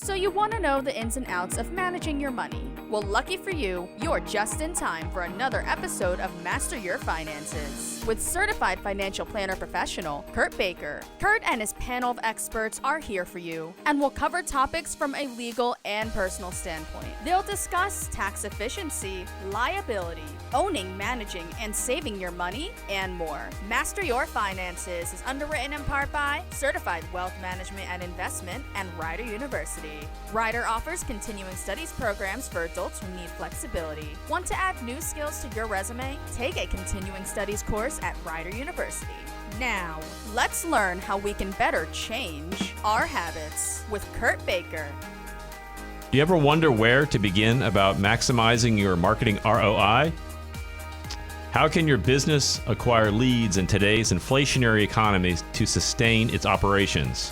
So you want to know the ins and outs of managing your money. Well, lucky for you, you're just in time for another episode of Master Your Finances with certified financial planner professional Kurtis Baker. Kurt and his panel of experts are here for you and will cover topics from a legal and personal standpoint. They'll discuss tax efficiency, liability, owning, managing, and saving your money, and more. Master Your Finances is underwritten in part by Certified Wealth Management and Investment and Rider University. Rider offers continuing studies programs for adults who need flexibility. Want to add new skills to your resume? Take a continuing studies course at Rider University. Now, let's learn how we can better change our habits with Kurtis Baker. Do you ever wonder where to begin about maximizing your marketing ROI? How can your business acquire leads in today's inflationary economies to sustain its operations?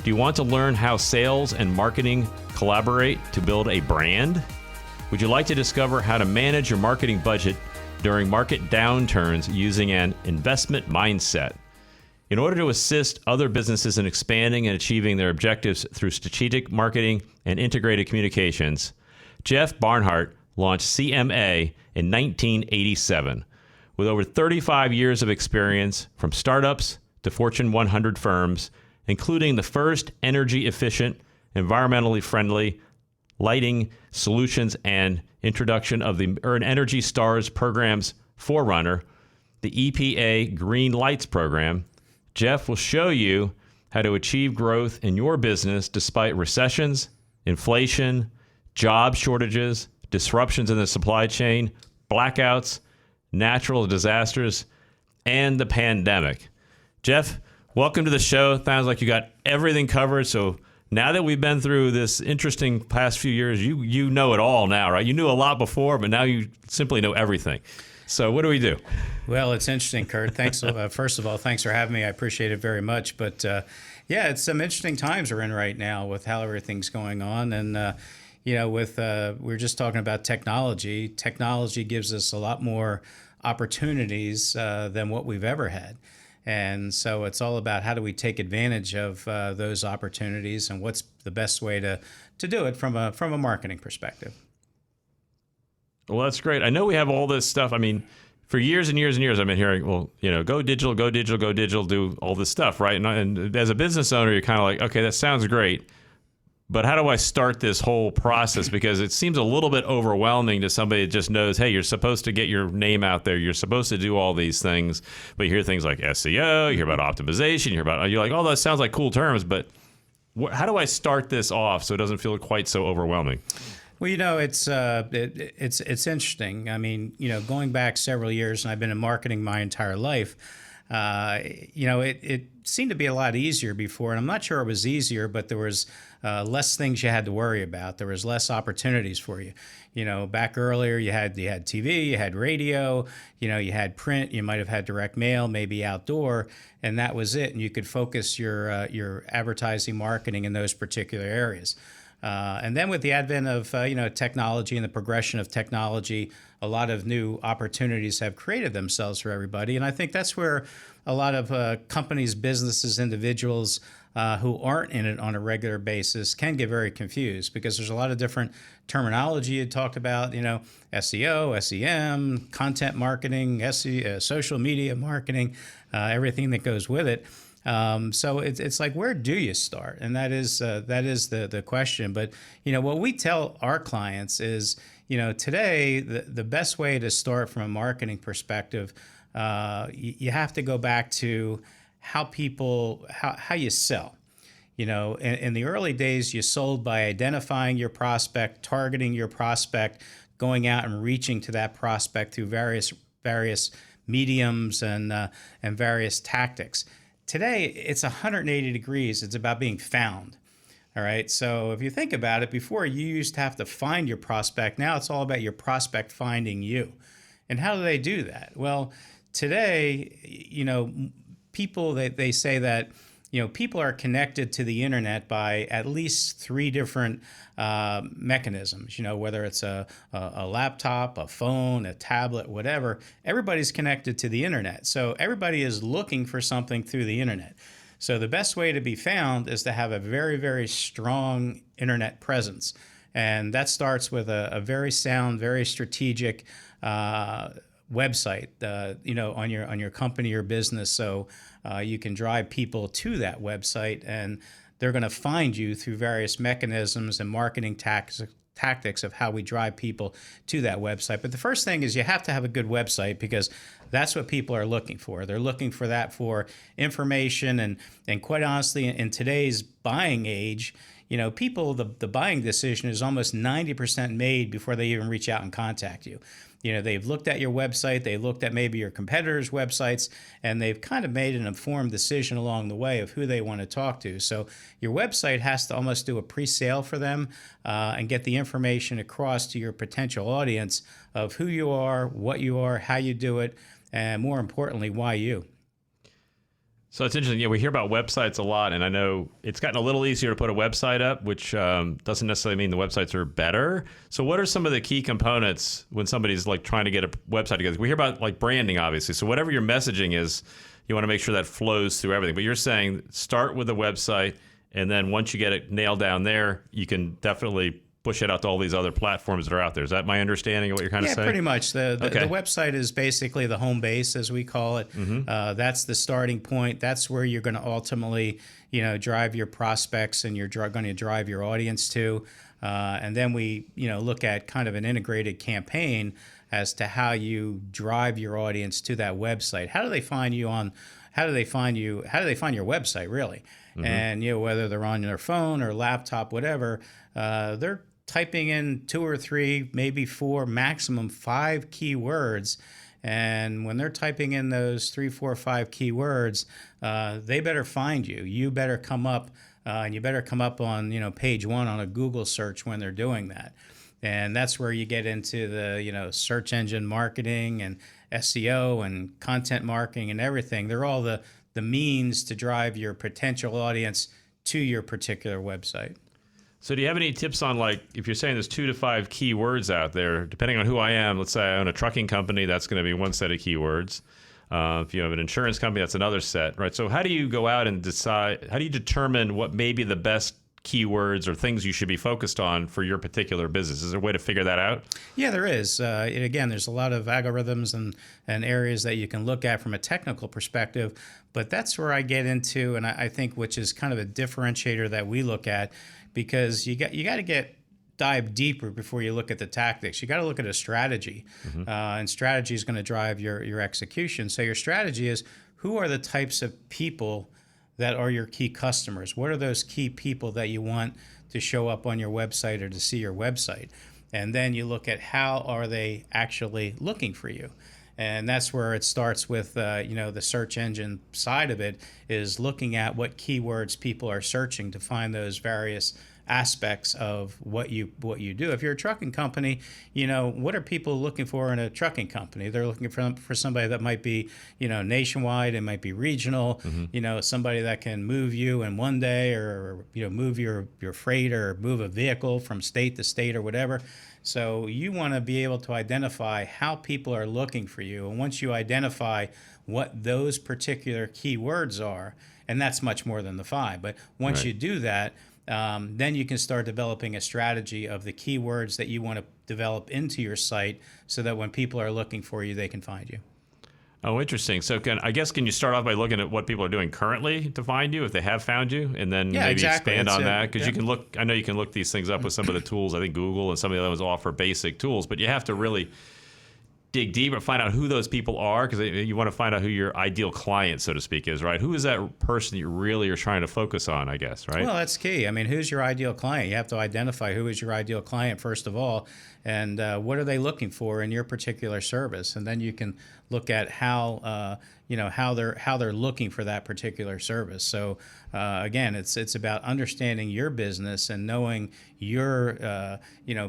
Do you want to learn how sales and marketing collaborate to build a brand? Would you like to discover how to manage your marketing budget during market downturns using an investment mindset? In order to assist other businesses in expanding and achieving their objectives through strategic marketing and integrated communications, Jeff Barnhart launched CMA in 1987. With over 35 years of experience from startups to Fortune 100 firms, including the first energy-efficient, environmentally friendly lighting solutions and introduction of the Energy Stars program's forerunner, the EPA Green Lights program, Jeff will show you how to achieve growth in your business despite recessions, inflation, job shortages, disruptions in the supply chain, blackouts, natural disasters, and the pandemic. Jeff, welcome to the show. Sounds like you got everything covered. So now that we've been through this interesting past few years, you know it all now, right? You knew a lot before, but now you simply know everything. So what do we do? Well, it's interesting, Kurt. Thanks. First of all, thanks for having me. I appreciate it very much. But yeah, it's some interesting times we're in right now with how everything's going on. And, we're just talking about technology. Technology gives us a lot more opportunities than what we've ever had. And so it's all about how do we take advantage of those opportunities and what's the best way to do it from a marketing perspective. Well, that's great. I know we have all this stuff. I mean, for years and years and years, I've been hearing, well, go digital, go digital, go digital, do all this stuff, right? And as a business owner, you're kind of like, okay, that sounds great, but how do I start this whole process? Because it seems a little bit overwhelming to somebody that just knows, hey, you're supposed to get your name out there. You're supposed to do all these things, but you hear things like SEO, you hear about optimization, you're like, oh, that sounds like cool terms, but how do I start this off so it doesn't feel quite so overwhelming? Well, it's interesting. I mean, going back several years, and I've been in marketing my entire life. It seemed to be a lot easier before, and I'm not sure it was easier, but there was less things you had to worry about. There was less opportunities for you. Back earlier, you had TV, you had radio, you had print, you might have had direct mail, maybe outdoor, and that was it. And you could focus your advertising marketing in those particular areas. And then with the advent of technology and the progression of technology, a lot of new opportunities have created themselves for everybody. And I think that's where a lot of companies, businesses, individuals who aren't in it on a regular basis can get very confused because there's a lot of different terminology you talked about, SEO, SEM, content marketing, social media marketing, everything that goes with it. So it's like, where do you start? And that is the question. But, what we tell our clients is, today, the best way to start from a marketing perspective, you have to go back to how you sell. In the early days, you sold by identifying your prospect, targeting your prospect, going out and reaching to that prospect through various mediums and various tactics. Today, it's 180 degrees. It's about being found. All right. So if you think about it, before you used to have to find your prospect. Now it's all about your prospect finding you. And how do they do that? Well, today, people, they say that, people are connected to the internet by at least 3 different mechanisms, whether it's a laptop, a phone, a tablet, whatever. Everybody's connected to the internet. So everybody is looking for something through the internet. So the best way to be found is to have a very, very strong internet presence. And that starts with a very sound, very strategic website, on your company or business, so you can drive people to that website, and they're going to find you through various mechanisms and marketing tactics of how we drive people to that website. But the first thing is you have to have a good website, because that's what people are looking for. They're looking for that for information, and quite honestly, in today's buying age, people, the buying decision is almost 90% made before they even reach out and contact you. They've looked at your website, they looked at maybe your competitors' websites, and they've kind of made an informed decision along the way of who they want to talk to. So your website has to almost do a pre-sale for them and get the information across to your potential audience of who you are, what you are, how you do it, and more importantly, why you. So it's interesting. Yeah, we hear about websites a lot, and I know it's gotten a little easier to put a website up, which doesn't necessarily mean the websites are better. So what are some of the key components when somebody's like trying to get a website together? We hear about like branding, obviously. So whatever your messaging is, you want to make sure that flows through everything. But you're saying start with a website, and then once you get it nailed down there, you can definitely push it out to all these other platforms that are out there. Is that my understanding of what you're kind of saying? Yeah, pretty much. The Okay. website is basically the home base, as we call it. That's the starting point. That's where you're going to ultimately, drive your prospects, and you're going to drive your audience to. And then we, look at kind of an integrated campaign as to how you drive your audience to that website. How do they find you how do they find your website, really? And, whether they're on their phone or laptop, whatever, they're typing in 2 or 3, maybe 4, maximum 5 keywords. And when they're typing in those 3, 4, 5 keywords, they better find you. You better come up, and you better come up on, page 1 on a Google search when they're doing that. And that's where you get into the, search engine marketing and SEO and content marketing and everything. They're all the means to drive your potential audience to your particular website. So do you have any tips on, like, if you're saying there's 2 to 5 keywords out there, depending on who I am, let's say I own a trucking company, that's going to be one set of keywords. If you have an insurance company, that's another set, right? So how do you go out and decide, how do you determine what may be the best keywords or things you should be focused on for your particular business? Is there a way to figure that out? Yeah, there is. Again, there's a lot of algorithms and areas that you can look at from a technical perspective, but that's where I get into, and I think which is kind of a differentiator that we look at, because you got to dive deeper before you look at the tactics. You got to look at a strategy, and strategy is going to drive your execution. So your strategy is, who are the types of people that are your key customers? What are those key people that you want to show up on your website or to see your website? And then you look at how are they actually looking for you. And that's where it starts with, the search engine side of it, is looking at what keywords people are searching to find those various aspects of what you do. If you're a trucking company, what are people looking for in a trucking company? They're looking for somebody that might be, nationwide, it might be regional, somebody that can move you in one day, or move your freight, or move a vehicle from state to state or whatever. So you want to be able to identify how people are looking for you. And once you identify what those particular keywords are, and that's much more than the 5, but once you do that, then you can start developing a strategy of the keywords that you want to develop into your site, so that when people are looking for you, they can find you. Oh, interesting. So can you start off by looking at what people are doing currently to find you, if they have found you, and then maybe exactly. expand on that? Because yeah. you can look, I know you can look these things up with some of the tools. I think Google and some of the other ones offer basic tools, but you have to really dig deep and find out who those people are, because you want to find out who your ideal client, so to speak, is, right? Who is that person you really are trying to focus on, I guess, right? Well, that's key. I mean, who's your ideal client? You have to identify who is your ideal client, first of all, and what are they looking for in your particular service, and then you can look at how they're looking for that particular service. So again, it's about understanding your business and knowing your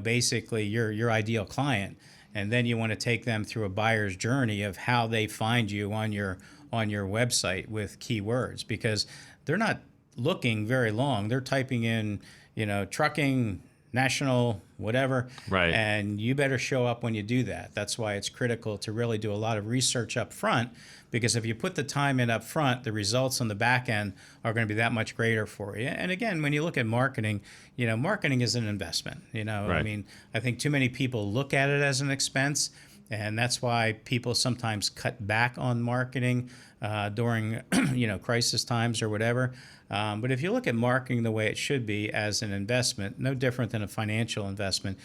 basically your ideal client. And then you want to take them through a buyer's journey of how they find you on your website with keywords, because they're not looking very long. They're typing in, trucking, national, whatever. Right. And you better show up when you do that. That's why it's critical to really do a lot of research up front, because if you put the time in up front, the results on the back end are going to be that much greater for you. And again, when you look at marketing, marketing is an investment. Right. I mean, I think too many people look at it as an expense. And that's why people sometimes cut back on marketing during, crisis times or whatever. But if you look at marketing the way it should be as an investment, no different than a financial investment,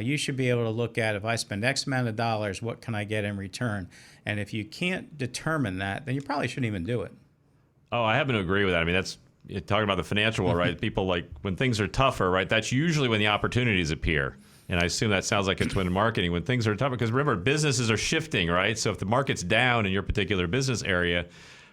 you should be able to look at, if I spend X amount of dollars, what can I get in return? And if you can't determine that, then you probably shouldn't even do it. Oh, I happen to agree with that. I mean, that's talking about the financial world, right? People like when things are tougher, right? That's usually when the opportunities appear. And I assume that sounds like it's when marketing, when things are tougher, because remember, businesses are shifting, right? So if the market's down in your particular business area,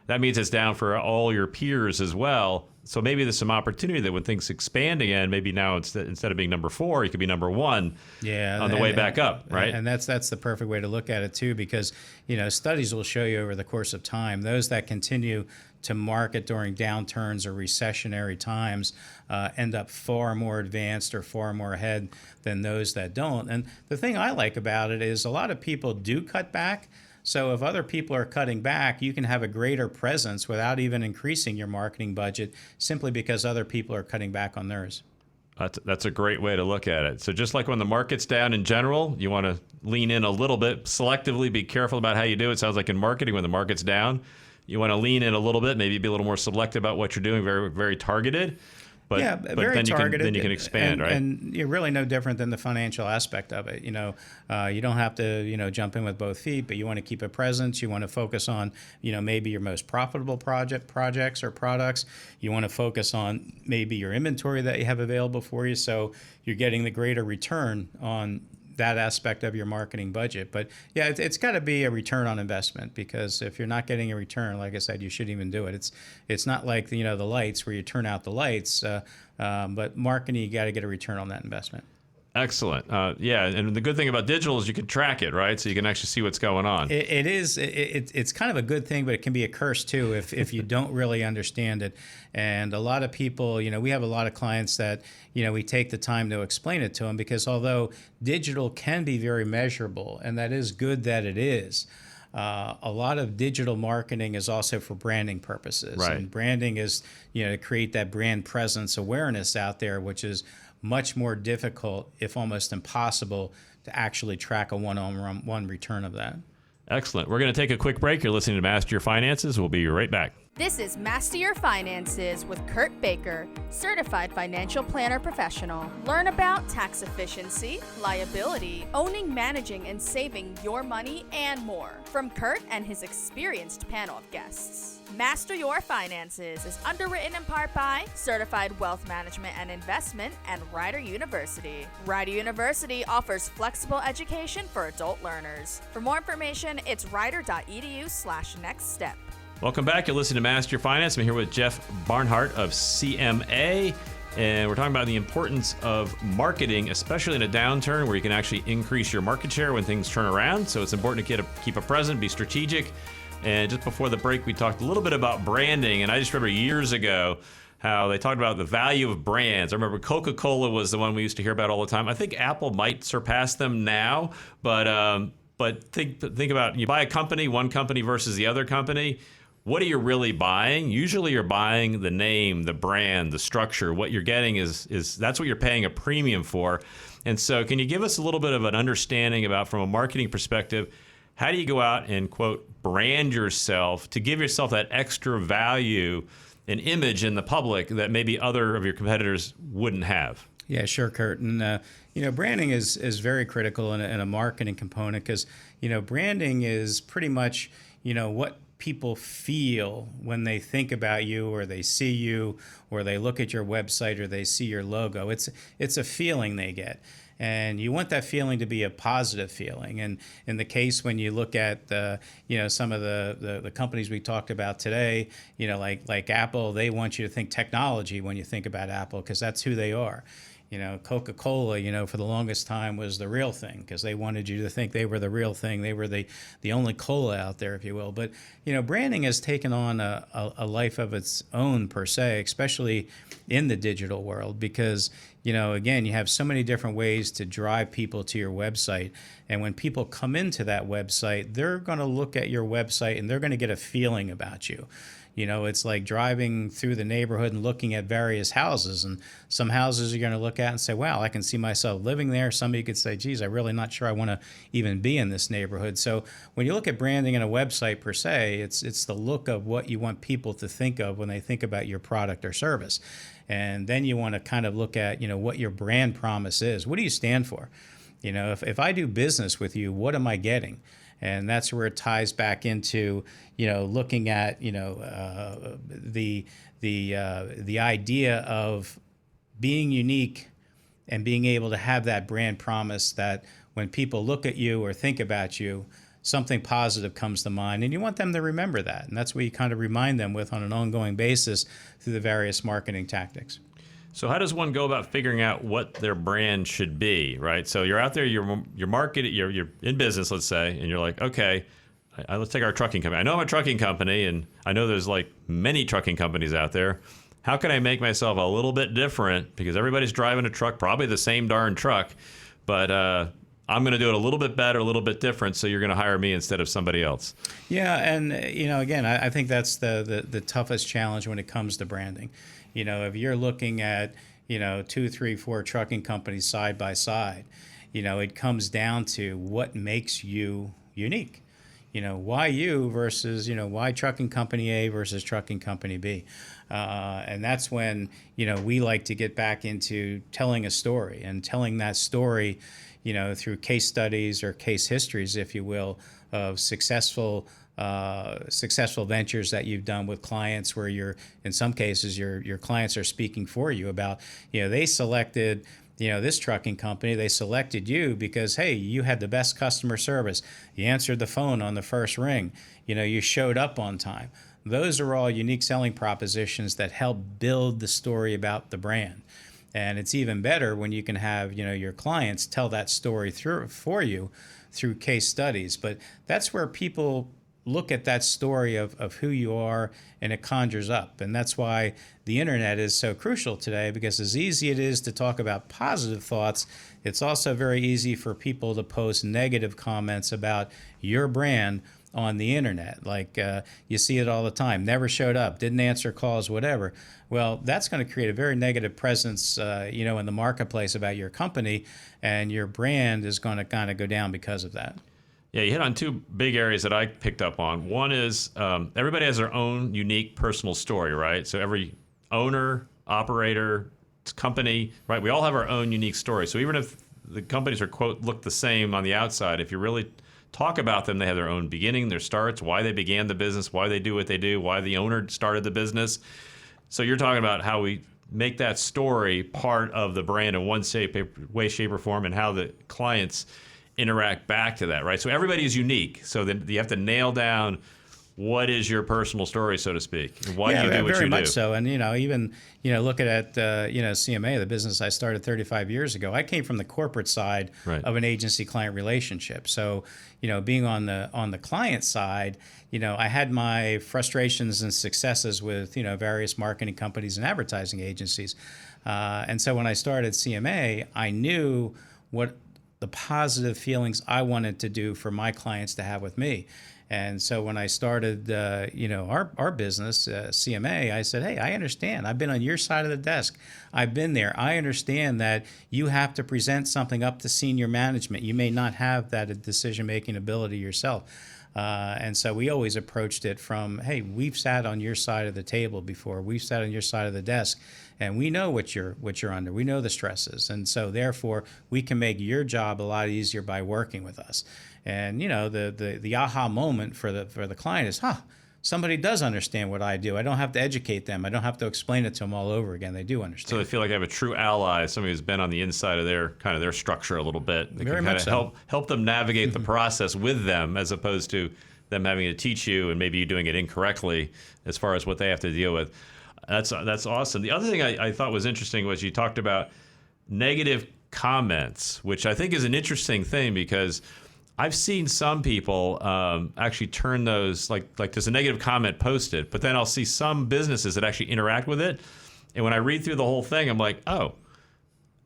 that means it's down for all your peers as well. So maybe there's some opportunity that when things expand again, maybe now instead of being number 4, you could be number 1 on the way back up, right? And that's the perfect way to look at it too, because studies will show you over the course of time, those that continue to market during downturns or recessionary times end up far more advanced or far more ahead than those that don't. And the thing I like about it is a lot of people do cut back. So if other people are cutting back, you can have a greater presence without even increasing your marketing budget, simply because other people are cutting back on theirs. That's a great way to look at it. So just like when the market's down in general, you want to lean in a little bit, selectively be careful about how you do it. Sounds like in marketing, when the market's down, you want to lean in a little bit, maybe be a little more selective about what you're doing, very, very targeted. But very then targeted. Then you can expand, right? And you're really no different than the financial aspect of it. You don't have to, jump in with both feet, but you want to keep a presence. You want to focus on, maybe your most profitable projects or products. You want to focus on maybe your inventory that you have available for you, so you're getting the greater return on that aspect of your marketing budget. But yeah, it's got to be a return on investment, because if you're not getting a return, like I said, you shouldn't even do it. It's not like the lights where you turn out the lights, but marketing, you got to get a return on that investment. Excellent. Yeah, and the good thing about digital is you can track it, right? So you can actually see what's going on. It's kind of a good thing, but it can be a curse too if you don't really understand it. And a lot of people, we have a lot of clients that, we take the time to explain it to them, because although digital can be very measurable, and that is good that it is, a lot of digital marketing is also for branding purposes. Right. And branding is, to create that brand presence awareness out there, which is much more difficult, if almost impossible, to actually track a one-on-one return of that. Excellent. We're going to take a quick break. You're listening to Master Your Finances. We'll be right back. This is Master Your Finances with Kurt Baker, Certified Financial Planner Professional. Learn about tax efficiency, liability, owning, managing, and saving your money, and more from Kurt and his experienced panel of guests. Master Your Finances is underwritten in part by Certified Wealth Management and Investment and Rider University. Rider University offers flexible education for adult learners. For more information, it's rider.edu/nextstep. Welcome back. You're listening to Master Your Finance. I'm here with Jeff Barnhart of CMA, and we're talking about the importance of marketing, especially in a downturn where you can actually increase your market share when things turn around. So it's important to keep a present, be strategic. And just before the break, we talked a little bit about branding, and I just remember years ago how they talked about the value of brands. I remember Coca-Cola was the one we used to hear about all the time. I think Apple might surpass them now, but think about, you buy a company, one company versus the other company. What are you really buying? Usually you're buying the name, the brand, the structure. What you're getting is that's what you're paying a premium for. And so can you give us a little bit of an understanding about, from a marketing perspective, how do you go out and, quote, brand yourself to give yourself that extra value and image in the public that maybe other of your competitors wouldn't have? Yeah, sure, Kurt. And, branding is very critical in a marketing component, because, branding is pretty much, what people feel when they think about you, or they see you, or they look at your website, or they see your logo. It's a feeling they get. And you want that feeling to be a positive feeling. And in the case when you look at some of the companies we talked about today, like Apple, they want you to think technology when you think about Apple, because that's who they are. Coca-Cola, for the longest time was the real thing, because they wanted you to think they were the real thing. They were the only cola out there, if you will. But, branding has taken on a life of its own, per se, especially in the digital world, because, again, you have so many different ways to drive people to your website. And when people come into that website, they're going to look at your website and they're going to get a feeling about you. It's like driving through the neighborhood and looking at various houses. And some houses you're going to look at and say, wow, I can see myself living there. Somebody could say, geez, I'm really not sure I want to even be in this neighborhood. So when you look at branding in a website per se, it's the look of what you want people to think of when they think about your product or service. And then you want to kind of look at, what your brand promise is. What do you stand for? If I do business with you, what am I getting? And that's where it ties back into, looking at, the idea of being unique and being able to have that brand promise that when people look at you or think about you, something positive comes to mind, and you want them to remember that. And that's what you kind of remind them with on an ongoing basis through the various marketing tactics. So how does one go about figuring out what their brand should be, right? So you're out there, you're marketing, you're in business, let's say, and you're like, okay, let's take our trucking company. I know I'm a trucking company, and I know there's like many trucking companies out there. How can I make myself a little bit different? Because everybody's driving a truck, probably the same darn truck, but I'm going to do it a little bit better, a little bit different, so you're going to hire me instead of somebody else. Yeah, and again, I think that's the toughest challenge when it comes to branding. If you're looking at 2, 3, 4 trucking companies side by side, it comes down to what makes you unique. Why you versus why trucking company A versus trucking company B. And that's when we like to get back into telling a story and telling that story through case studies or case histories, if you will, of successful ventures that you've done with clients where in some cases your clients are speaking for you about, they selected, this trucking company, they selected you because, hey, you had the best customer service. You answered the phone on the first ring. You showed up on time. Those are all unique selling propositions that help build the story about the brand. And it's even better when you can have, your clients tell that story for you through case studies. But that's where people look at that story of who you are, and it conjures up. And that's why the internet is so crucial today, because as easy it is to talk about positive thoughts, it's also very easy for people to post negative comments about your brand on the internet. Like you see it all the time, never showed up, didn't answer calls, whatever. Well, that's going to create a very negative presence, in the marketplace about your company, and your brand is going to kind of go down because of that. Yeah, you hit on two big areas that I picked up on. One is everybody has their own unique personal story, right? So every owner, operator, company, right? We all have our own unique story. So even if the companies are, quote, look the same on the outside, if you really talk about them, they have their own beginning, their starts, why they began the business, why they do what they do, why the owner started the business. So you're talking about how we make that story part of the brand in one way, shape, or form, and how the clients interact back to that, right? So everybody is unique. So then you have to nail down what is your personal story, so to speak, and why do you do what you do. Very much so. And even looking at CMA, the business I started 35 years ago, I came from the corporate side of an agency-client relationship. So being on the client side, I had my frustrations and successes with various marketing companies and advertising agencies, and so when I started CMA, I knew what the positive feelings I wanted to do for my clients to have with me. And so when I started, our business, CMA, I said, hey, I understand. I've been on your side of the desk. I've been there. I understand that you have to present something up to senior management. You may not have that decision-making ability yourself. And so we always approached it from, hey, we've sat on your side of the table before. We've sat on your side of the desk, and we know what you're under. We know the stresses. And so therefore, we can make your job a lot easier by working with us. And, the aha moment for the client is, somebody does understand what I do. I don't have to educate them. I don't have to explain it to them all over again. They do understand. So they feel like they have a true ally, somebody who's been on the inside of their structure a little bit. They Very can kind much of so. help them navigate the process with them, as opposed to them having to teach you and maybe you doing it incorrectly as far as what they have to deal with. That's awesome. The other thing I thought was interesting was you talked about negative comments, which I think is an interesting thing, because I've seen some people actually turn those, like there's a negative comment posted, but then I'll see some businesses that actually interact with it. And when I read through the whole thing, I'm like, oh,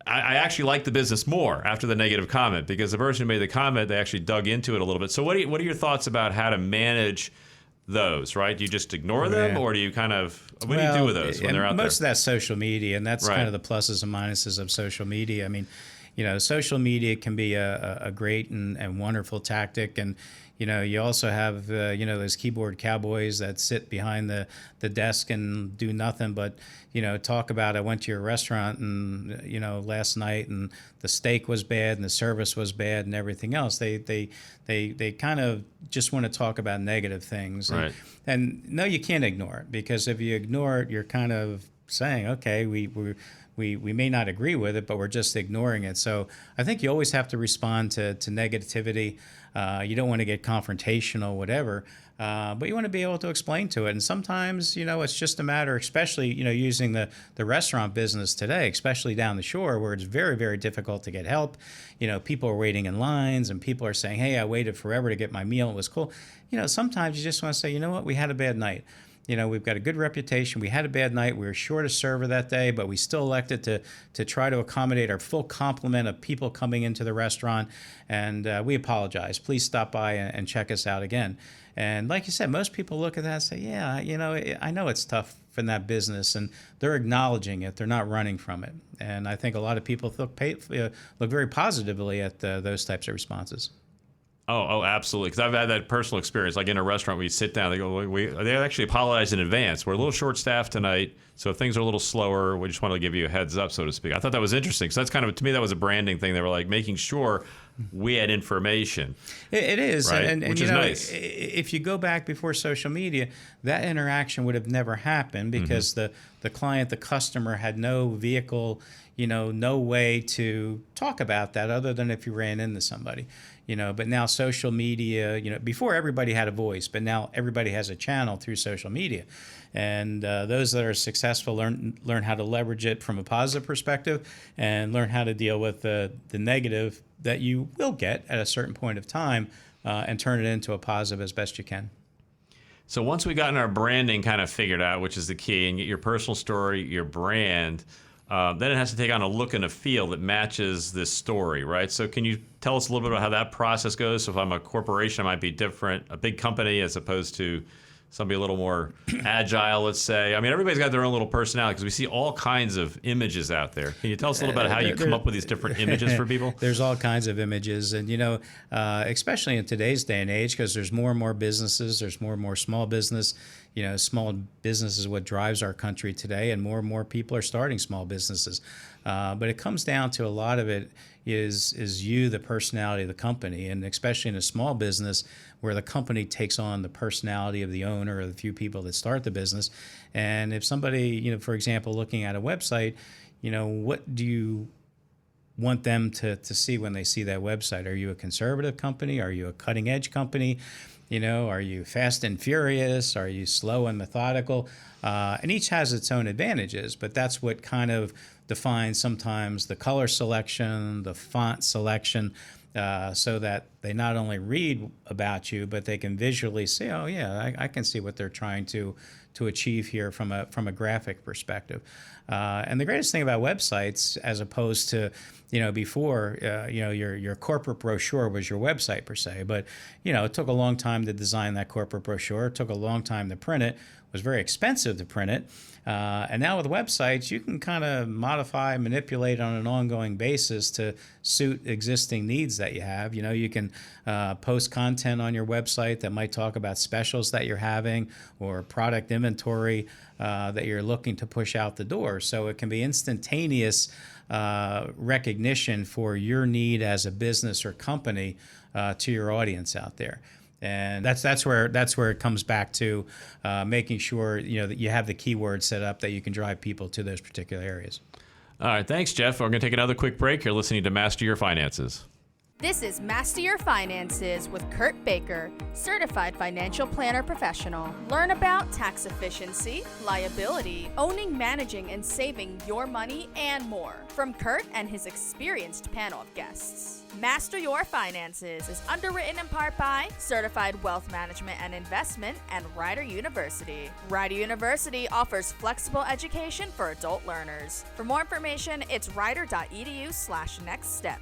I actually like the business more after the negative comment, because the person who made the comment, they actually dug into it a little bit. So what are your thoughts about how to manage those, right? Do you just ignore them, or do you kind of, what do you do with those when they're out there? Most of that's social media, and that's kind of the pluses and minuses of social media. I mean, social media can be a great and wonderful tactic, and you also have those keyboard cowboys that sit behind the desk and do nothing but talk about, I went to your restaurant and last night and the steak was bad and the service was bad and everything else. They kind of just want to talk about negative things, right? And no, you can't ignore it, because if you ignore it, you're kind of saying, okay, we may not agree with it, but we're just ignoring it. So I think you always have to respond to negativity. You don't want to get confrontational, whatever, but you want to be able to explain to it. And sometimes, it's just a matter, especially, using the restaurant business today, especially down the shore, where it's very, very difficult to get help. People are waiting in lines, and people are saying, hey, I waited forever to get my meal. It was cool. Sometimes you just want to say, you know what, we had a bad night. We've got a good reputation. We had a bad night. We were short a server that day, but we still elected to try to accommodate our full complement of people coming into the restaurant. And we apologize. Please stop by and check us out again. And like you said, most people look at that and say, yeah, I know it's tough for that business, and they're acknowledging it. They're not running from it. And I think a lot of people look very positively at those types of responses. Oh, absolutely. Because I've had that personal experience. Like in a restaurant, we sit down, they actually apologize in advance. We're a little short-staffed tonight, so if things are a little slower, we just want to give you a heads up, so to speak. I thought that was interesting. Because that's kind of, to me, that was a branding thing. They were like making sure we had information. It is. Right? And which is nice. If you go back before social media, that interaction would have never happened, because the client, the customer, had no vehicle, no way to talk about that other than if you ran into somebody. But now social media, before everybody had a voice, but now everybody has a channel through social media. And those that are successful learn how to leverage it from a positive perspective, and learn how to deal with the negative that you will get at a certain point of time, and turn it into a positive as best you can. So once we gotten our branding kind of figured out, which is the key, and get your personal story, your brand, then it has to take on a look and a feel that matches this story, right? So can you tell us a little bit about how that process goes? So if I'm a corporation, I might be different, a big company as opposed to somebody a little more agile, let's say. I mean, everybody's got their own little personality, because we see all kinds of images out there. Can you tell us a little about how you come up with these different images for people? There's all kinds of images. And, especially in today's day and age, because there's more and more businesses, there's more and more small business. Small business is what drives our country today, and more people are starting small businesses. But it comes down to, a lot of it is you, the personality of the company, and especially in a small business where the company takes on the personality of the owner or the few people that start the business. And if somebody, for example, looking at a website, what do you want them to see when they see that website? Are you a conservative company? Are you a cutting edge company? Are you fast and furious? Are you slow and methodical? And each has its own advantages, but that's what kind of defines sometimes the color selection, the font selection, so that they not only read about you, but they can visually say, oh yeah, I can see what they're trying to achieve here from a graphic perspective. And the greatest thing about websites, as opposed to before, your corporate brochure was your website per se, but it took a long time to design that corporate brochure. It took a long time to print it. It was very expensive to print it. And now with websites, you can kind of modify, manipulate on an ongoing basis to suit existing needs that you have. You can post content on your website that might talk about specials that you're having, or product inventory that you're looking to push out the door. So it can be instantaneous recognition for your need as a business or company to your audience out there. And that's where it comes back to making sure that you have the keywords set up that you can drive people to those particular areas. All right, thanks, Jeff. We're going to take another quick break. You're listening to Master Your Finances. This is Master Your Finances with Kurt Baker, Certified Financial Planner Professional. Learn about tax efficiency, liability, owning, managing, and saving your money, and more from Kurt and his experienced panel of guests. Master Your Finances is underwritten in part by Certified Wealth Management and Investment and Rider University. Rider University offers flexible education for adult learners. For more information, it's rider.edu/nextstep.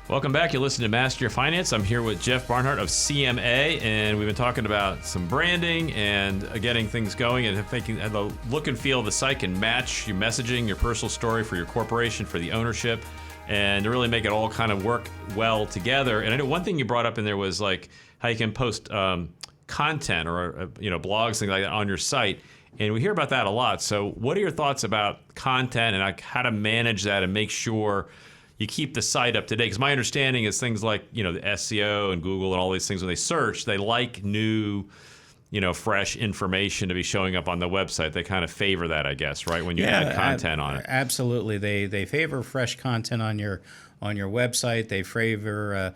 Welcome back. You're listening to Master Your Finance. I'm here with Jeff Barnhart of CMA, and we've been talking about some branding and getting things going and thinking the look and feel of the site can match your messaging, your personal story for your corporation, for the ownership, and to really make it all kind of work well together. And I know one thing you brought up in there was like how you can post content or blogs, things like that on your site. And we hear about that a lot. So what are your thoughts about content and like how to manage that and make sure you keep the site up to date? Because my understanding is things like, the SEO and Google and all these things, when they search, they like new, fresh information to be showing up on the website. They kind of favor that, I guess, right? When you add content on it. Absolutely. They favor fresh content on your website. They favor,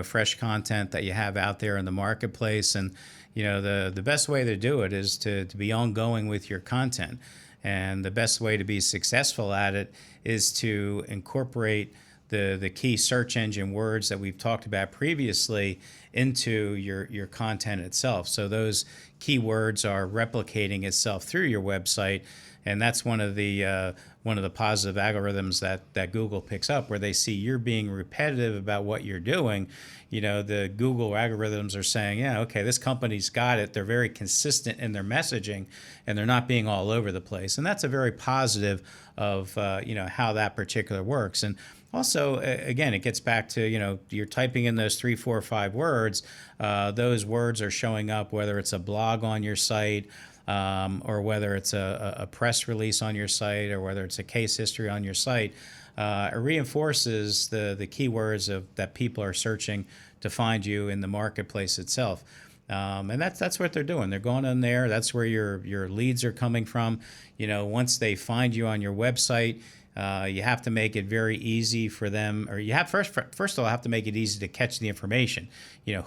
fresh content that you have out there in the marketplace. And, the best way to do it is to be ongoing with your content. And the best way to be successful at it is to incorporate the key search engine words that we've talked about previously into your content itself. So those keywords are replicating itself through your website, and that's one of the positive algorithms that Google picks up, where they see you're being repetitive about what you're doing. The Google algorithms are saying, yeah, okay, this company's got it. They're very consistent in their messaging, and they're not being all over the place. And that's a very positive of how that particular works. And also, again, it gets back to, you're typing in those 3, 4, 5 words. Those words are showing up, whether it's a blog on your site, or whether it's a press release on your site, or whether it's a case history on your site. It reinforces the keywords that people are searching to find you in the marketplace itself. And that's what they're doing. They're going in there. That's where your leads are coming from. Once they find you on your website, you have to make it very easy for them, or you have first of all have to make it easy to catch the information.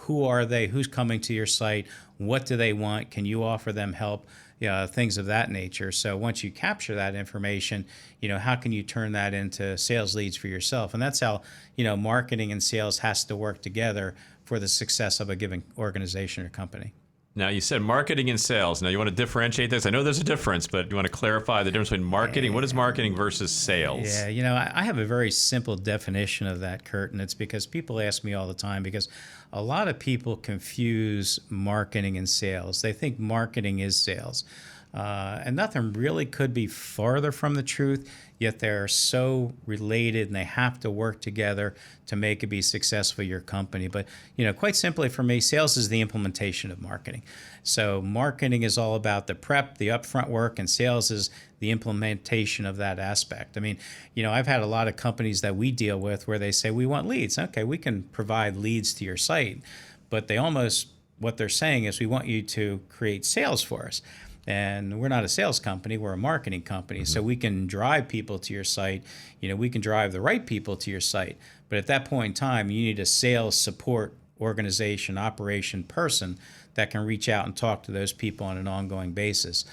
Who are they? Who's coming to your site? What do they want? Can you offer them help? Things of that nature. So once you capture that information, how can you turn that into sales leads for yourself? And that's how marketing and sales has to work together for the success of a given organization or company. Now, you said marketing and sales. Now, you want to differentiate this? I know there's a difference, but you want to clarify the difference between marketing. What is marketing versus sales? Yeah, I have a very simple definition of that, Kurt, and it's because people ask me all the time, because a lot of people confuse marketing and sales. They think marketing is sales. And nothing really could be farther from the truth, yet they're so related and they have to work together to make it be successful, your company. But, quite simply for me, sales is the implementation of marketing. So marketing is all about the prep, the upfront work, and sales is the implementation of that aspect. I mean, I've had a lot of companies that we deal with where they say, we want leads. Okay, we can provide leads to your site, but what they're saying is, we want you to create sales for us. And we're not a sales company, we're a marketing company. Mm-hmm. So we can drive people to your site, we can drive the right people to your site. But at that point in time, you need a sales support organization, operation person that can reach out and talk to those people on an ongoing basis.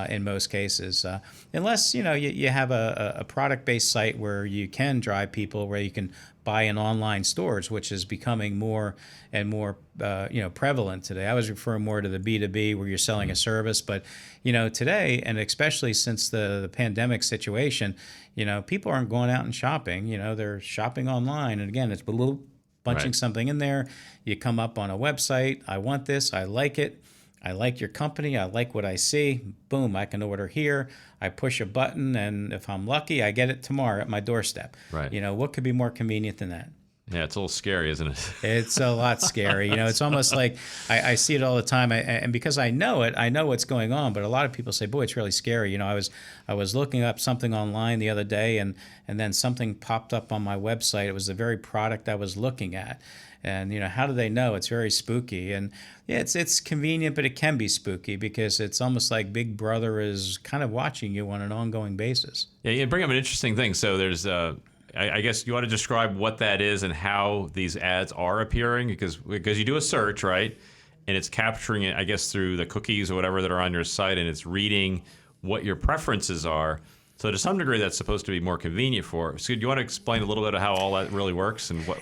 In most cases, unless you have a product-based site where you can drive people, where you can buy in online stores, which is becoming more and more prevalent today. I was referring more to the B2B, where you're selling a service, but today, and especially since the pandemic situation, people aren't going out and shopping. They're shopping online, and again, it's punching something in there. You come up on a website. I want this. I like it. I like your company. I like what I see. Boom, I can order here. I push a button, and if I'm lucky, I get it tomorrow at my doorstep. Right. What could be more convenient than that? Yeah, it's a little scary, isn't it? It's a lot scary. It's almost like I see it all the time, and because I know it, I know what's going on. But a lot of people say, "Boy, it's really scary." I was looking up something online the other day, and then something popped up on my website. It was the very product I was looking at. And how do they know? It's very spooky, and yeah, it's convenient, but it can be spooky because it's almost like Big Brother is kind of watching you on an ongoing basis. Yeah, you bring up an interesting thing. So there's I guess you want to describe what that is and how these ads are appearing, because you do a search, right? And it's capturing it, I guess, through the cookies or whatever that are on your site, and it's reading what your preferences are. So to some degree, that's supposed to be more convenient for. So do you want to explain a little bit of how all that really works and why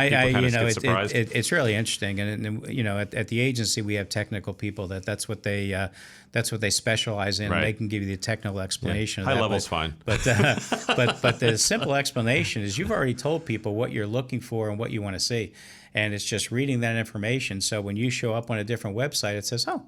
people kind of get surprised? It's really interesting, and at the agency we have technical people that's what they specialize in. Right. And they can give you the technical explanation. High level's fine, but the simple explanation is you've already told people what you're looking for and what you want to see, and it's just reading that information. So when you show up on a different website, it says, "Oh,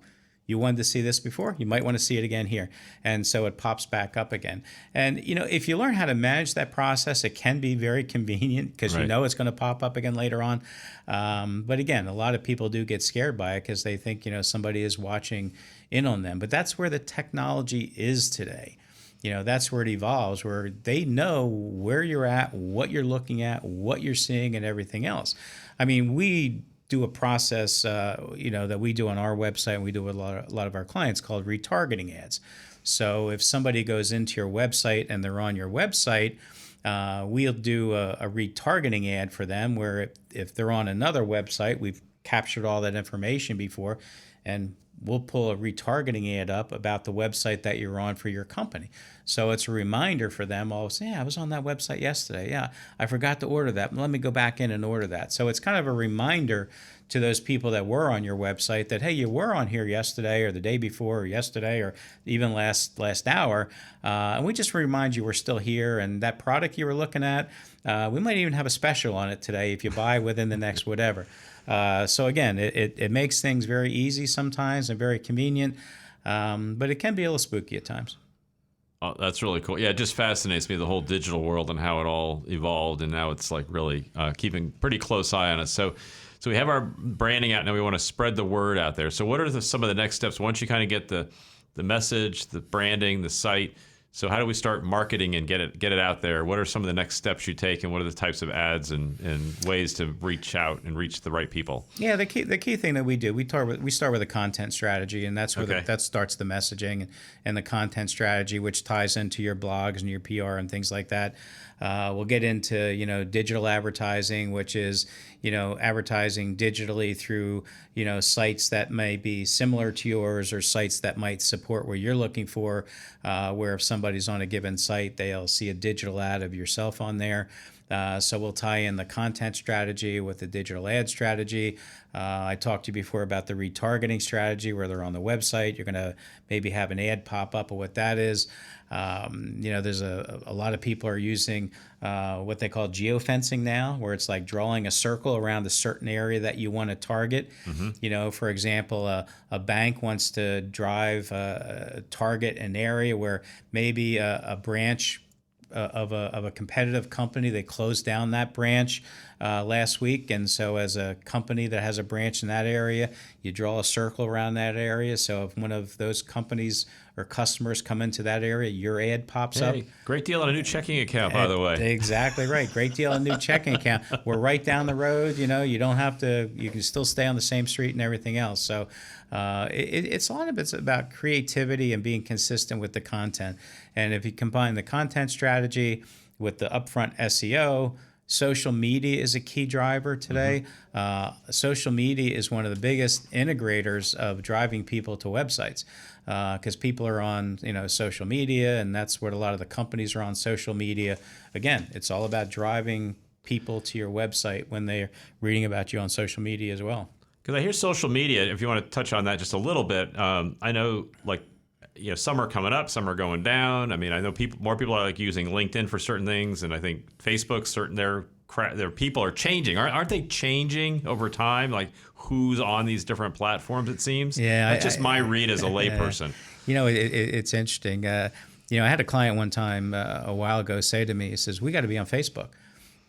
you wanted to see this before? You might want to see it again here." And so it pops back up again. And, if you learn how to manage that process, it can be very convenient because Right. it's going to pop up again later on. But again, a lot of people do get scared by it because they think, somebody is watching in on them. But that's where the technology is today. That's where it evolves, where they know where you're at, what you're looking at, what you're seeing, and everything else. I mean, we do a process, that we do on our website, and we do with a lot of our clients, called retargeting ads. So if somebody goes into your website and they're on your website, we'll do a retargeting ad for them, where if they're on another website, we've captured all that information before, and we'll pull a retargeting ad up about the website that you're on for your company. So it's a reminder for them. Oh, I was on that website yesterday. Yeah, I forgot to order that. Let me go back in and order that. So it's kind of a reminder to those people that were on your website that, hey, you were on here yesterday or the day before or yesterday or even last hour. And we just remind you we're still here, and that product you were looking at, we might even have a special on it today if you buy within the next whatever. So again, it makes things very easy sometimes and very convenient, but it can be a little spooky at times. Oh, that's really cool. Yeah, it just fascinates me, the whole digital world and how it all evolved, and now it's like really keeping pretty close eye on it. So we have our branding out, now we want to spread the word out there. So what are some of the next steps once you kind of get the message, the branding, the site? So how do we start marketing and get it out there? What are some of the next steps you take, and what are the types of ads and ways to reach out and reach the right people? Yeah, the key thing that we do, we start with a content strategy, and that's where that starts the messaging and the content strategy, which ties into your blogs and your PR and things like that. We'll get into digital advertising, which is advertising digitally through sites that may be similar to yours, or sites that might support what you're looking for, where if somebody's on a given site, they'll see a digital ad of yourself on there. So we'll tie in the content strategy with the digital ad strategy. I talked to you before about the retargeting strategy, where they're on the website. You're going to maybe have an ad pop up of what that is. There's a lot of people are using what they call geofencing now, where it's like drawing a circle around a certain area that you want to target. Mm-hmm. For example, a bank wants to target an area where maybe a branch of a competitive company, they closed down that branch last week, and so as a company that has a branch in that area, you draw a circle around that area. So if one of those companies or customers come into that area, your ad pops up. Great deal on a new checking account, by the way. Exactly right. Great deal on a new checking account. We're right down the road. You don't have to. You can still stay on the same street and everything else. So it's a lot of it's about creativity and being consistent with the content. And if you combine the content strategy with the upfront SEO, social media is a key driver today. Mm-hmm. Social media is one of the biggest integrators of driving people to websites, because people are on social media, and that's what a lot of the companies are on social media. Again, it's all about driving people to your website when they're reading about you on social media as well. Because I hear social media, if you want to touch on that just a little bit, I know some are coming up, some are going down. I mean, I know more people are using LinkedIn for certain things, and I think Facebook, their people are changing. Aren't they changing over time? Like who's on these different platforms? It seems. Yeah, that's just my read as a layperson. It's interesting. I had a client one time a while ago say to me, he says, "We got to be on Facebook,"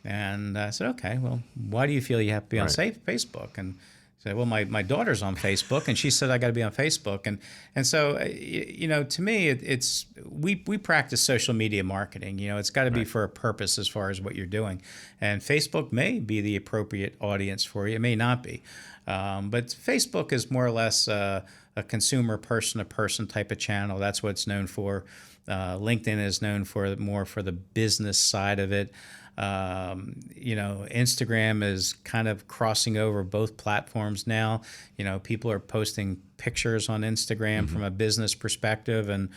and I said, "Okay, well, why do you feel you have to be on Facebook?" And said, "Well, my daughter's on Facebook, and she said I got to be on Facebook." And so, to me, it's we practice social media marketing. It's got to be for a purpose as far as what you're doing. And Facebook may be the appropriate audience for you. It may not be. But Facebook is more or less a consumer person-to-person type of channel. That's what it's known for. LinkedIn is known for more for the business side of it. Instagram is kind of crossing over both platforms now. People are posting pictures on Instagram from a business perspective, and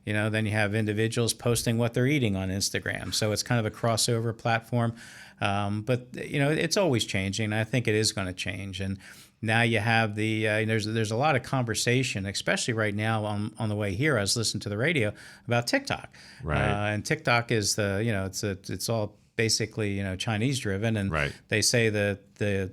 then you have individuals posting what they're eating on Instagram. So it's kind of a crossover platform. But it's always changing. And I think it is going to change. And now you have there's a lot of conversation, especially right now on the way here. I was listening to the radio about TikTok, Right. And TikTok is it's all basically Chinese driven, and Right. they say that the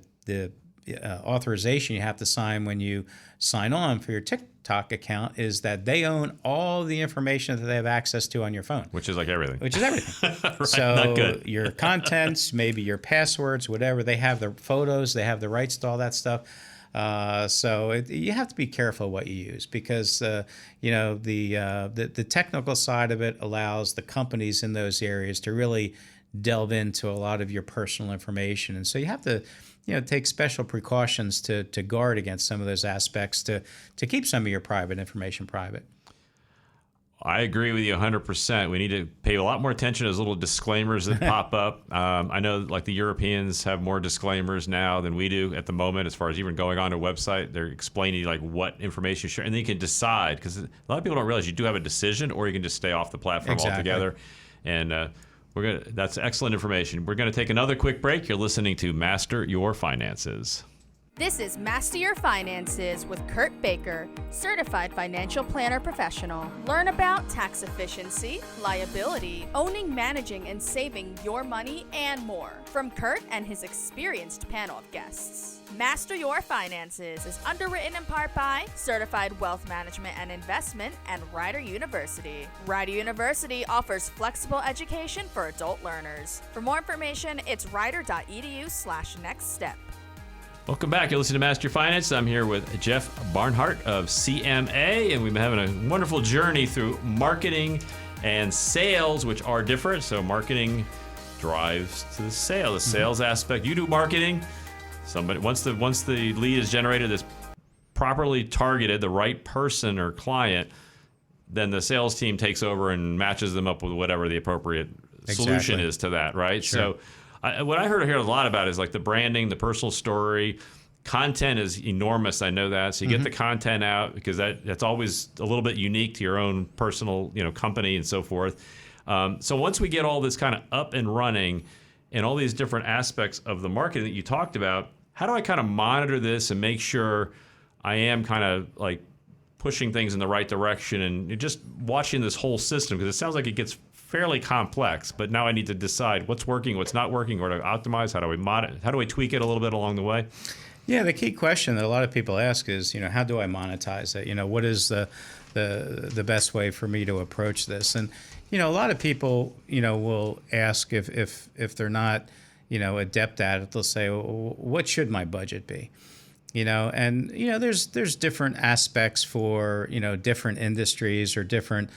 authorization you have to sign when you sign on for your TikTok account is that they own all the information that they have access to on your phone. Which is like everything. Which is everything. Right, So not good. your contents, maybe your passwords, whatever, they have the photos, they have the rights to all that stuff. You have to be careful what you use, because the technical side of it allows the companies in those areas to really delve into a lot of your personal information, and so you have to take special precautions to guard against some of those aspects to keep some of your private information private. I agree with you 100%. We need to pay a lot more attention to those little disclaimers that pop up. I know like the Europeans have more disclaimers now than we do at the moment, as far as even going on a website. They're explaining like what information you share, and then you can decide, because a lot of people don't realize you do have a decision, or you can just stay off the platform altogether. And that's excellent information. We're going to take another quick break. You're listening to Master Your Finances. This is Master Your Finances with Kurt Baker, certified financial planner professional. Learn about tax efficiency, liability, owning, managing, and saving your money, and more from Kurt and his experienced panel of guests. Master Your Finances is underwritten in part by Certified Wealth Management and Investment and Rider University. Rider University offers flexible education for adult learners. For more information, it's rider.edu/nextstep. Welcome back. You're listening to Master Your Finance. I'm here with Jeff Barnhart of CMA, and we've been having a wonderful journey through marketing and sales, which are different. So marketing drives to the sale, the sales aspect. You do marketing. Somebody once the lead is generated, that's properly targeted, the right person or client, then the sales team takes over and matches them up with whatever the appropriate solution is to that, right? Sure. So what I hear a lot about is like the branding, the personal story. Content is enormous. I know that. So you get the content out, because that's always a little bit unique to your own personal, company and so forth. So once we get all this kind of up and running and all these different aspects of the marketing that you talked about, how do I kind of monitor this and make sure I am kind of like pushing things in the right direction, and just watching this whole system? Because it sounds like it gets fairly complex, but now I need to decide what's working, what's not working, or to optimize. How do I tweak it a little bit along the way? Yeah, the key question that a lot of people ask is, how do I monetize it? What is the best way for me to approach this? And a lot of people, will ask if they're not, adept at it. They'll say, well, what should my budget be? There's different aspects for, different industries or different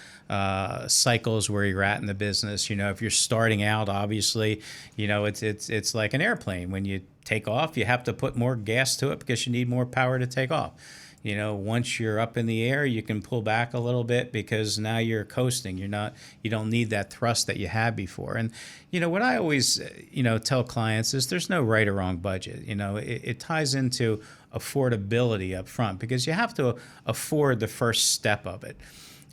cycles where you're at in the business. If you're starting out, obviously, it's like an airplane. When you take off, you have to put more gas to it because you need more power to take off. Once you're up in the air, you can pull back a little bit because now you're coasting. You don't need that thrust that you had before. And, what I always, tell clients is there's no right or wrong budget. It ties into affordability up front, because you have to afford the first step of it.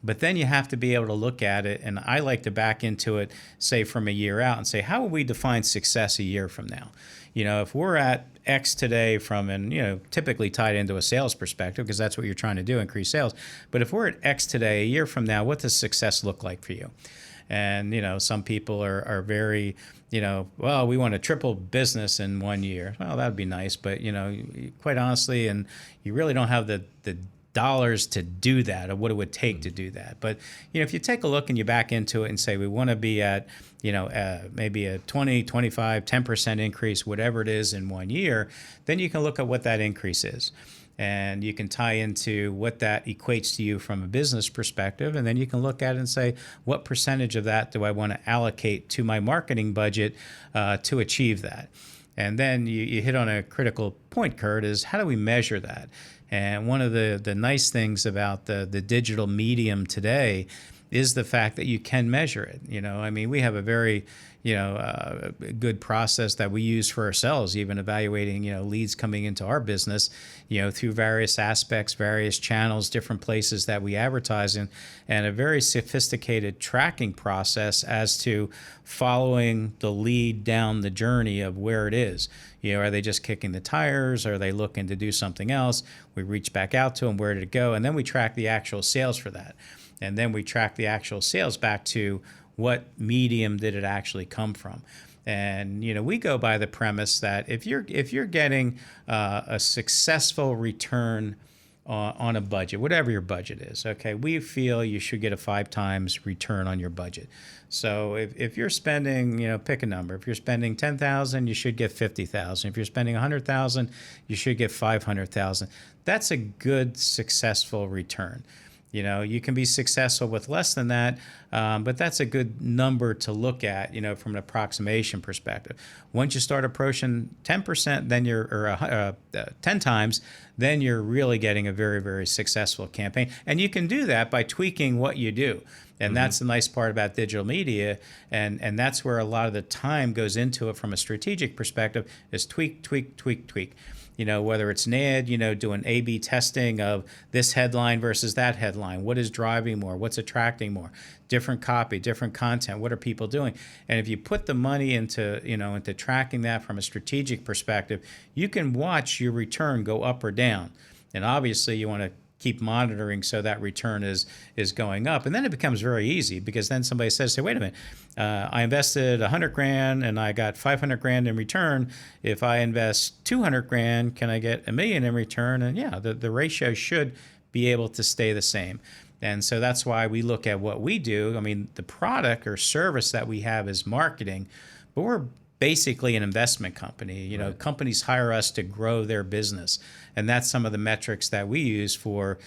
But then you have to be able to look at it, and I like to back into it, say from a year out, and say, how will we define success a year from now? If we're at X today typically tied into a sales perspective, because that's what you're trying to do, increase sales. But if we're at X today, a year from now, what does success look like for you? And, some people are very, well, we want to triple business in 1 year. Well, that'd be nice. But, quite honestly, and you really don't have the dollars to do that, or what it would take to do that. But, if you take a look and you back into it and say, we want to be at, maybe a 20, 25, 10% increase, whatever it is in 1 year, then you can look at what that increase is. And you can tie into what that equates to you from a business perspective. And then you can look at it and say, what percentage of that do I want to allocate to my marketing budget to achieve that? And then you hit on a critical point, Kurt, is how do we measure that? And one of the nice things about the digital medium today is the fact that you can measure it. We have a very, good process that we use for ourselves, even evaluating, leads coming into our business, through various aspects, various channels, different places that we advertise in, and a very sophisticated tracking process as to following the lead down the journey of where it is. Are they just kicking the tires? Are they looking to do something else? We reach back out to them. Where did it go? And then we track the actual sales for that. And then we track the actual sales back to what medium did it actually come from. And we go by the premise that if you're getting a successful return on a budget, whatever your budget is, okay, we feel you should get a 5 times return on your budget. So if you're spending, pick a number. If you're spending $10,000, you should get $50,000. If you're spending $100,000, you should get $500,000. That's a good, successful return. You can be successful with less than that, but that's a good number to look at, from an approximation perspective. Once you start approaching 10%, then you're 10 times, then you're really getting a very, very successful campaign. And you can do that by tweaking what you do. And that's the nice part about digital media, and that's where a lot of the time goes into it from a strategic perspective, is tweak, tweak, tweak, tweak. Whether it's an ad, doing A/B testing of this headline versus that headline. What is driving more? What's attracting more? Different copy, different content. What are people doing? And if you put the money into tracking that from a strategic perspective, you can watch your return go up or down. And obviously, you want to keep monitoring so that return is going up. And then it becomes very easy, because then somebody says, wait a minute, I invested $100,000 and I got $500,000 in return. If I invest $200,000, can I get $1 million in return? And yeah, the ratio should be able to stay the same. And so that's why we look at what we do. I mean, the product or service that we have is marketing, but we're basically an investment company. Right. Companies hire us to grow their business. And that's some of the metrics that we use for,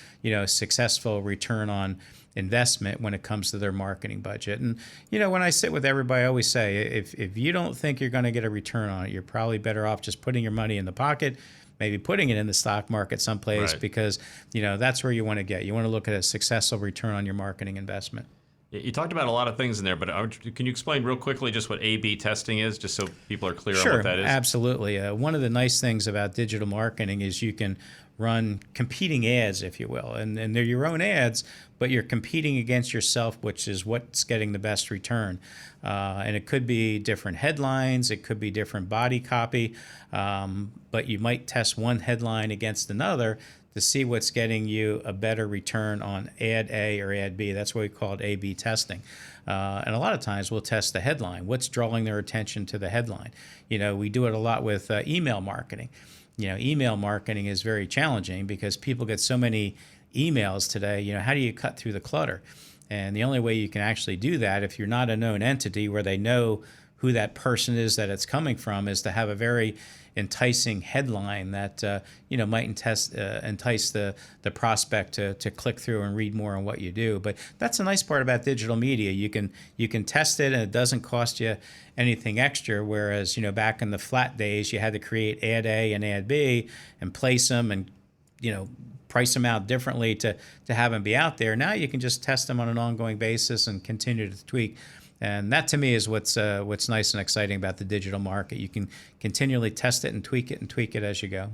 successful return on investment when it comes to their marketing budget. And, when I sit with everybody, I always say, if you don't think you're going to get a return on it, you're probably better off just putting your money in the pocket, maybe putting it in the stock market someplace, right, because, that's where you want to get. You want to look at a successful return on your marketing investment. You talked about a lot of things in there, but can you explain real quickly just what A/B testing is, just so people are clear on what that is? Sure, absolutely. One of the nice things about digital marketing is you can run competing ads, if you will, and they're your own ads, but you're competing against yourself, which is what's getting the best return. And it could be different headlines, it could be different body copy, but you might test one headline against another to see what's getting you a better return on ad A or ad B. That's what we call it A/B testing. And a lot of times we'll test the headline. What's drawing their attention to the headline? We do it a lot with email marketing. Email marketing is very challenging because people get so many emails today. How do you cut through the clutter? And the only way you can actually do that, if you're not a known entity where they know who that person is that it's coming from, is to have a very enticing headline that might entice the prospect to click through and read more on what you do. But that's the nice part about digital media. You can test it and it doesn't cost you anything extra. Whereas back in the flat days, you had to create ad A and ad B and place them and price them out differently to have them be out there. Now you can just test them on an ongoing basis and continue to tweak. And that, to me, is what's nice and exciting about the digital market. You can continually test it and tweak it as you go.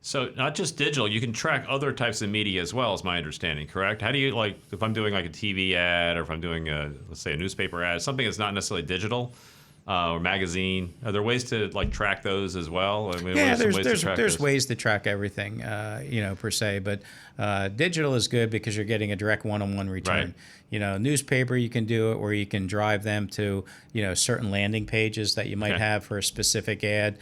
So not just digital, you can track other types of media as well, is my understanding, correct? How do you, if I'm doing like a TV ad, or if I'm doing let's say a newspaper ad, something that's not necessarily digital, or magazine, are there ways to track those as well? I mean, yeah, there's ways to track everything, per se, but digital is good because you're getting a direct one-on-one return. Right. Newspaper, you can do it where you can drive them to certain landing pages that you might have for a specific ad.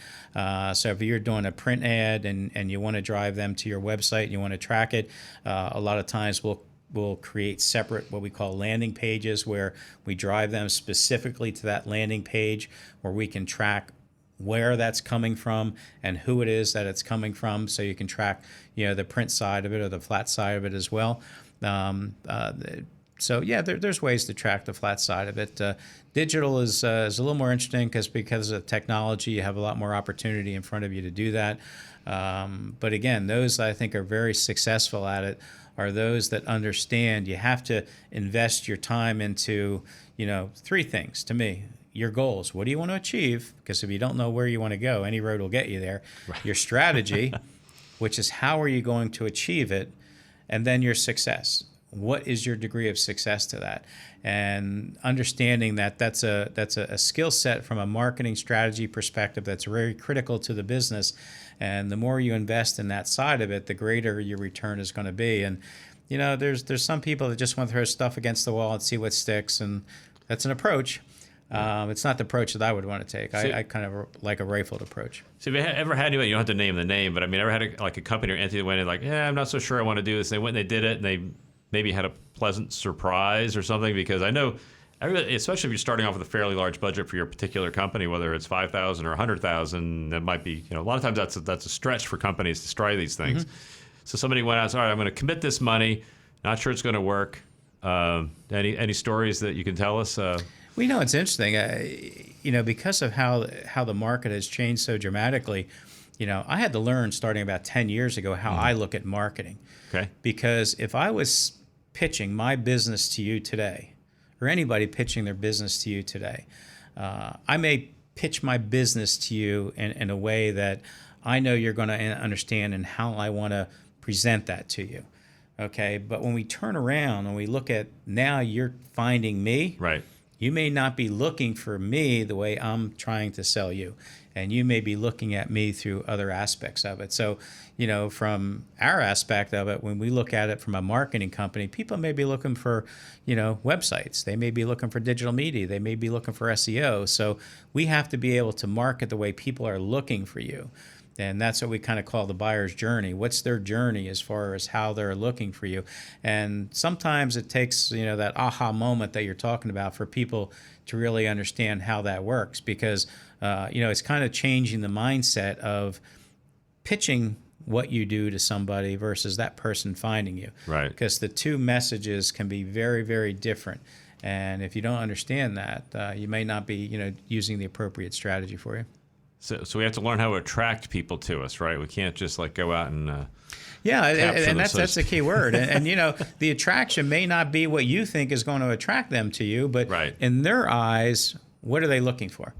So if you're doing a print ad and you want to drive them to your website and you want to track it, a lot of times we'll create separate what we call landing pages where we drive them specifically to that landing page where we can track where that's coming from and who it is that it's coming from, so you can track the print side of it or the flat side of it as well. So yeah, there's ways to track the flat side of it. Digital is a little more interesting because of technology, you have a lot more opportunity in front of you to do that. But again, those I think are very successful at it are those that understand you have to invest your time into, 3 things to me. your goals. What do you want to achieve? Because if you don't know where you want to go, any road will get you there. Right. Your strategy, which is how are you going to achieve it? And then your success. What is your degree of success to that? And understanding that that's a skill set from a marketing strategy perspective that's very critical to the business. And the more you invest in that side of it, the greater your return is going to be. And there's some people that just want to throw stuff against the wall and see what sticks, and that's an approach. It's not the approach that I would want to take. I kind of like a rifled approach. So have you ever had anybody, you don't have to name the name, but I mean, ever had a company or entity that went in like, I'm not so sure I want to do this. And they went and they did it, and they maybe had a pleasant surprise or something? Because I know, especially if you're starting off with a fairly large budget for your particular company, whether it's $5,000 or $100,000, that might be, a lot of times that's a stretch for companies to try these things. Mm-hmm. So somebody went out and said, all right, I'm going to commit this money. Not sure it's going to work. Any stories that you can tell us? Well, it's interesting. Because of how the market has changed so dramatically, I had to learn starting about 10 years ago how I look at marketing. Okay. Because if I was pitching my business to you today, or anybody pitching their business to you today, I may pitch my business to you in a way that I know you're going to understand and how I want to present that to you. Okay. But when we turn around and we look at now you're finding me. Right. You may not be looking for me the way I'm trying to sell you, and you may be looking at me through other aspects of it. So, from our aspect of it, when we look at it from a marketing company, people may be looking for, websites. They may be looking for digital media. They may be looking for SEO. So we have to be able to market the way people are looking for you. And that's what we kind of call the buyer's journey. What's their journey as far as how they're looking for you? And sometimes it takes, that aha moment that you're talking about for people to really understand how that works, because, it's kind of changing the mindset of pitching what you do to somebody versus that person finding you. Right. Because the two messages can be very, very different. And if you don't understand that, you may not be, using the appropriate strategy for you. So we have to learn how to attract people to us, right? We can't just go out and and that's the key word. And the attraction may not be what you think is going to attract them to you, but right. In their eyes, what are they looking for?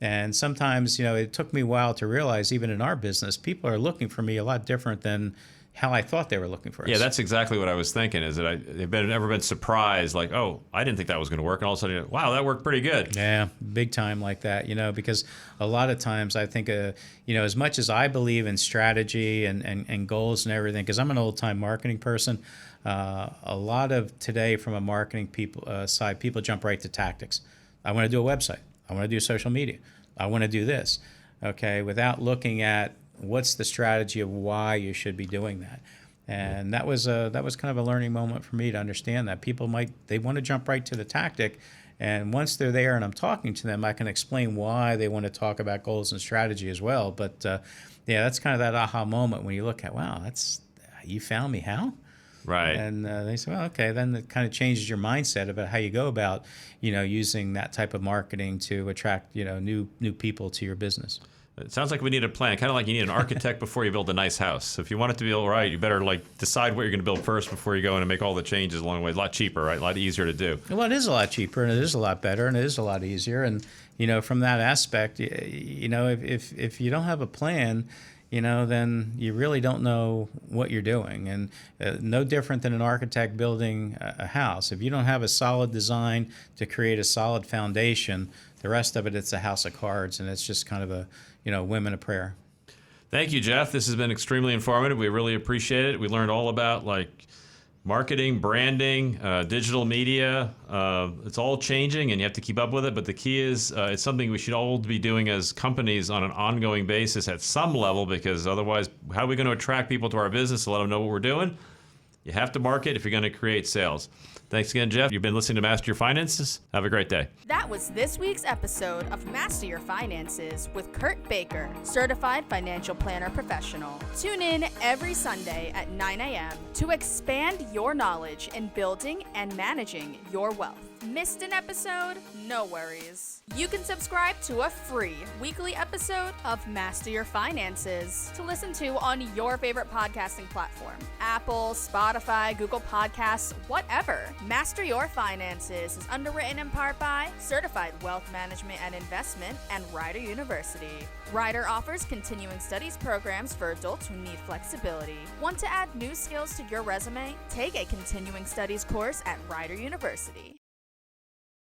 And sometimes, it took me a while to realize, even in our business, people are looking for me a lot different than how I thought they were looking for us. Yeah, that's exactly what I was thinking, is that I've never been surprised, like, oh, I didn't think that was going to work. And all of a sudden, wow, that worked pretty good. Yeah, big time like that, because a lot of times I think, as much as I believe in strategy and goals and everything, because I'm an old-time marketing person, a lot of today from a marketing side, people jump right to tactics. I want to do a website. I want to do social media. I want to do this, okay, without looking at what's the strategy of why you should be doing that. And that was kind of a learning moment for me to understand that people they want to jump right to the tactic, and once they're there and I'm talking to them, I can explain why they want to talk about goals and strategy as well. But that's kind of that aha moment when you look at, wow, you found me, how? Right. And they say, well, okay, then it kind of changes your mindset about how you go about, using that type of marketing to attract, new people to your business. It sounds like we need a plan, kind of like you need an architect before you build a nice house. So if you want it to be all right, you better decide what you're going to build first before you go in and make all the changes along the way. A lot cheaper, right? A lot easier to do. Well, it is a lot cheaper, and it is a lot better, and it is a lot easier. And, from that aspect, if you don't have a plan, then you really don't know what you're doing. And no different than an architect building a house. If you don't have a solid design to create a solid foundation, the rest of it's a house of cards, and it's just kind of a, whim and a prayer. Thank you, Jeff. This has been extremely informative. We really appreciate it. We learned all about marketing, branding, digital media. It's all changing, and you have to keep up with it. But the key is it's something we should all be doing as companies on an ongoing basis at some level, because otherwise, how are we going to attract people to our business to let them know what we're doing? You have to market if you're going to create sales. Thanks again, Jeff. You've been listening to Master Your Finances. Have a great day. That was this week's episode of Master Your Finances with Kurt Baker, Certified Financial Planner Professional. Tune in every Sunday at 9 a.m. to expand your knowledge in building and managing your wealth. Missed an episode? No worries. You can subscribe to a free weekly episode of Master Your Finances to listen to on your favorite podcasting platform. Apple, Spotify, Google Podcasts, whatever. Master Your Finances is underwritten in part by Certified Wealth Management and Investment and Rider University. Rider offers continuing studies programs for adults who need flexibility. Want to add new skills to your resume? Take a continuing studies course at Rider University.